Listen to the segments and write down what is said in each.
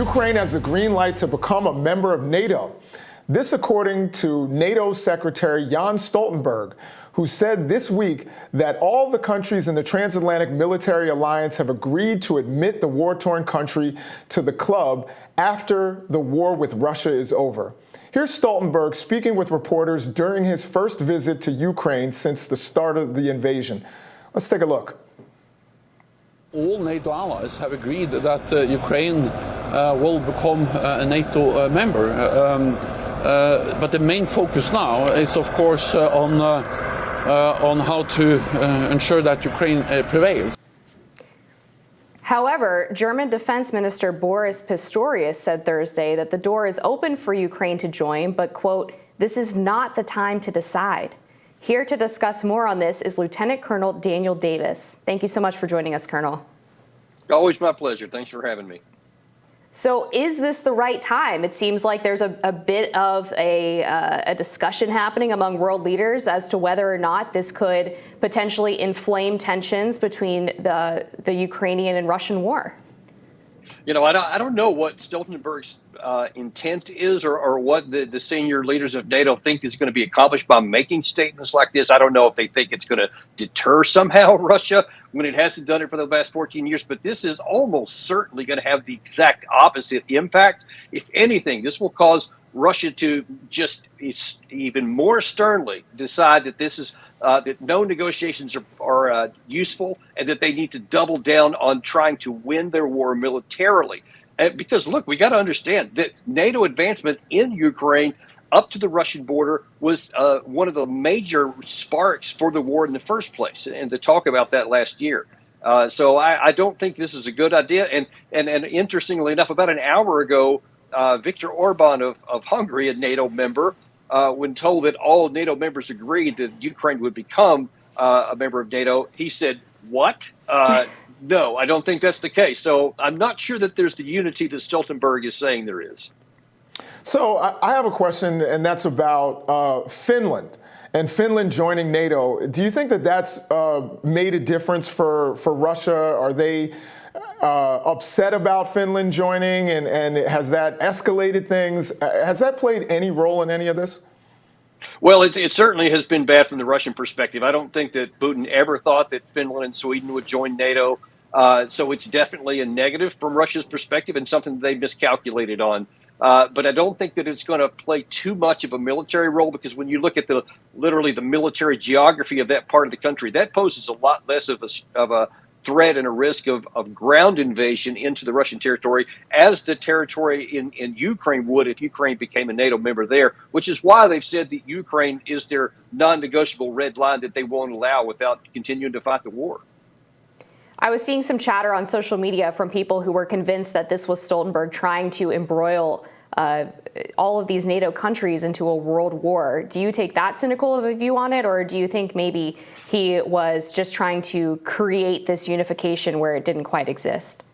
Ukraine has the green light to become a member of NATO. This according to NATO Secretary Jens Stoltenberg, who said this week that all the countries in the transatlantic military alliance have agreed to admit the war-torn country to the club after the war with Russia is over. Here's Stoltenberg speaking with reporters during his first visit to Ukraine since the start of the invasion. Let's take a look. All NATO allies have agreed that Ukraine will become a NATO member. But the main focus now is, of course, on how to ensure that Ukraine prevails. However, German Defense Minister Boris Pistorius said Thursday that the door is open for Ukraine to join, but, quote, "This is not the time to decide." Here to discuss more on this is Lieutenant Colonel Daniel Davis. Thank you so much for joining us, Colonel. Always my pleasure. Thanks for having me. So is this the right time? It seems like there's a bit of a discussion happening among world leaders as to whether or not this could potentially inflame tensions between the Ukrainian and Russian war. You know, I don't know what Stoltenberg's intent is or what the senior leaders of NATO think is going to be accomplished by making statements like this. I don't know if they think it's going to deter somehow Russia when it hasn't done it for the last 14 years. But this is almost certainly going to have the exact opposite impact. If anything, this will cause Russia to just even more sternly decide that this is that no negotiations are useful and that they need to double down on trying to win their war militarily. Because, look, we got to understand that NATO advancement in Ukraine up to the Russian border was one of the major sparks for the war in the first place, and to talk about that last year. So I don't think this is a good idea. And interestingly enough, about an hour ago, Viktor Orban of Hungary, a NATO member, when told that all NATO members agreed that Ukraine would become a member of NATO, he said, "What? No, I don't think that's the case." So I'm not sure that there's the unity that Stoltenberg is saying there is. So I have a question, and that's about Finland and Finland joining NATO. Do you think that that's made a difference for Russia? Are they upset about Finland joining, and has that escalated things? Has that played any role in any of this? Well, it certainly has been bad from the Russian perspective. I don't think that Putin ever thought that Finland and Sweden would join NATO. So it's definitely a negative from Russia's perspective and something that they miscalculated on. But I don't think that it's going to play too much of a military role, because when you look at literally the military geography of that part of the country, that poses a lot less of a threat and a risk of ground invasion into the Russian territory, as the territory in Ukraine would if Ukraine became a NATO member there, which is why they've said that Ukraine is their non-negotiable red line that they won't allow without continuing to fight the war. I was seeing some chatter on social media from people who were convinced that this was Stoltenberg trying to embroil all of these NATO countries into a world war. Do you take that cynical of a view on it, or do you think maybe he was just trying to create this unification where it didn't quite exist?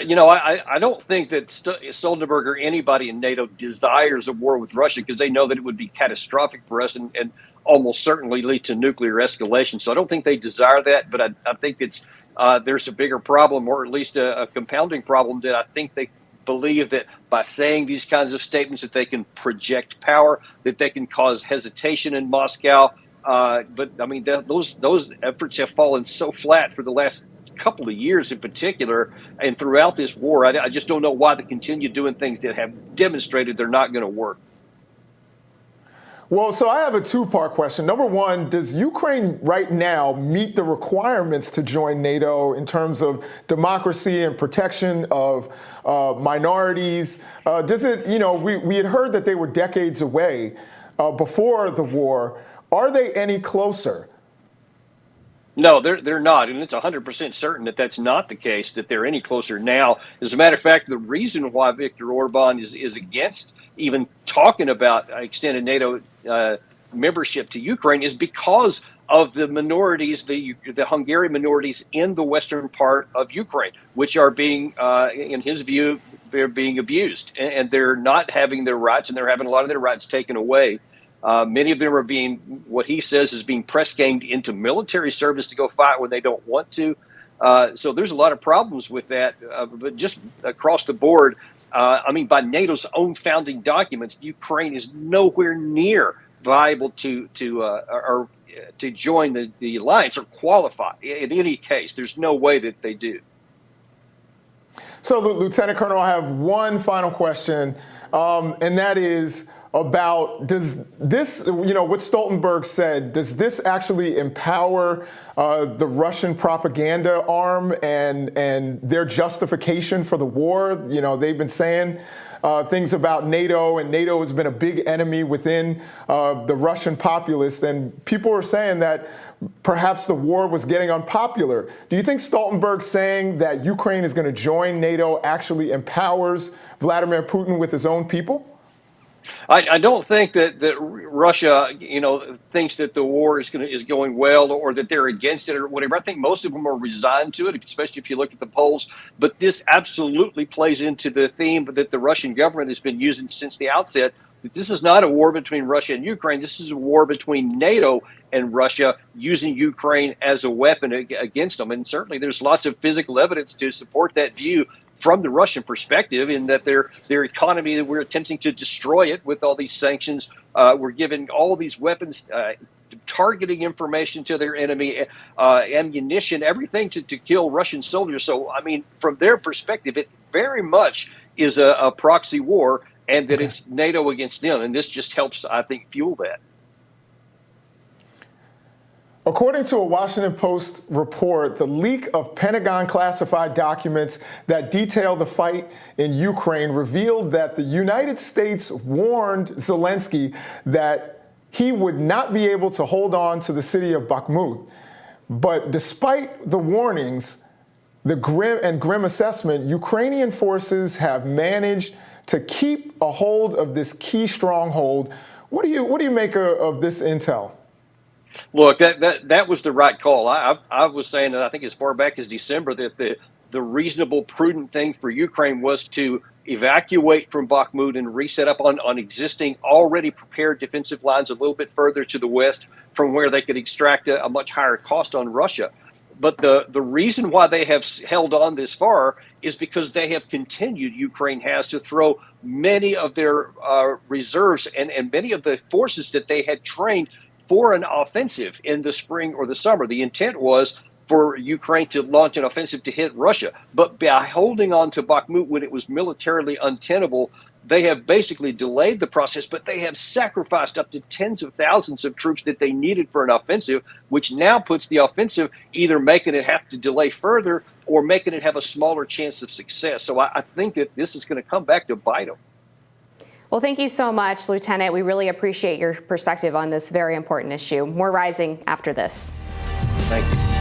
You know, I don't think that Stoltenberg or anybody in NATO desires a war with Russia, because they know that it would be catastrophic for us and almost certainly lead to nuclear escalation. So I don't think they desire that, but I think there's a bigger problem, or at least a compounding problem, that I think they believe that by saying these kinds of statements that they can project power, that they can cause hesitation in Moscow. But I mean, those efforts have fallen so flat for the last couple of years in particular, and throughout this war. I just don't know why they continue doing things that have demonstrated they're not going to work. Well, so I have a two-part question. Number one, does Ukraine right now meet the requirements to join NATO in terms of democracy and protection of minorities? Does it, you know, we had heard that they were decades away before the war. Are they any closer? No, they're not, and it's 100% certain that that's not the case, that they're any closer now. As a matter of fact, the reason why Viktor Orban is against even talking about extended NATO membership to Ukraine is because of the minorities, the Hungarian minorities in the western part of Ukraine, which are being, in his view, they're being abused, and they're not having their rights, and they're having a lot of their rights taken away. Many of them are being, what he says is being press ganged into military service to go fight when they don't want to. So there's a lot of problems with that. But just across the board, I mean, by NATO's own founding documents, Ukraine is nowhere near viable to join the alliance or qualify. In any case, there's no way that they do. So, Lieutenant Colonel, I have one final question, and that is about, does this, what Stoltenberg said, does this actually empower the Russian propaganda arm and their justification for the war? They've been saying things about NATO, and NATO has been a big enemy within the Russian populace, and people are saying that perhaps the war was getting unpopular. Do you think Stoltenberg saying that Ukraine is going to join NATO actually empowers Vladimir Putin with his own people? I don't think that Russia, thinks that the war is going well, or that they're against it or whatever. I think most of them are resigned to it, especially if you look at the polls. But this absolutely plays into the theme that the Russian government has been using since the outset. That this is not a war between Russia and Ukraine. This is a war between NATO and Russia, using Ukraine as a weapon against them. And certainly there's lots of physical evidence to support that view from the Russian perspective, in that their economy, we're attempting to destroy it with all these sanctions. We're giving all these weapons, targeting information to their enemy, ammunition, everything to kill Russian soldiers. So, I mean, from their perspective, it very much is a proxy war, and that it's NATO against them. And this just helps, I think, fuel that. According to a Washington Post report, the leak of Pentagon classified documents that detail the fight in Ukraine revealed that the United States warned Zelensky that he would not be able to hold on to the city of Bakhmut. But despite the warnings, the grim assessment, Ukrainian forces have managed to keep a hold of this key stronghold. What do you make of this intel? Look, that was the right call. I was saying that I think as far back as December that the reasonable, prudent thing for Ukraine was to evacuate from Bakhmut and reset up on existing, already prepared defensive lines a little bit further to the west, from where they could extract a much higher cost on Russia. But the reason why they have held on this far is because they have continued, Ukraine has, to throw many of their reserves and many of the forces that they had trained for an offensive in the spring or the summer. The intent was for Ukraine to launch an offensive to hit Russia. But by holding on to Bakhmut when it was militarily untenable, they have basically delayed the process, but they have sacrificed up to tens of thousands of troops that they needed for an offensive, which now puts the offensive either making it have to delay further or making it have a smaller chance of success. So I think that this is going to come back to bite them. Well, thank you so much, Lieutenant. We really appreciate your perspective on this very important issue. More Rising after this. Thank you.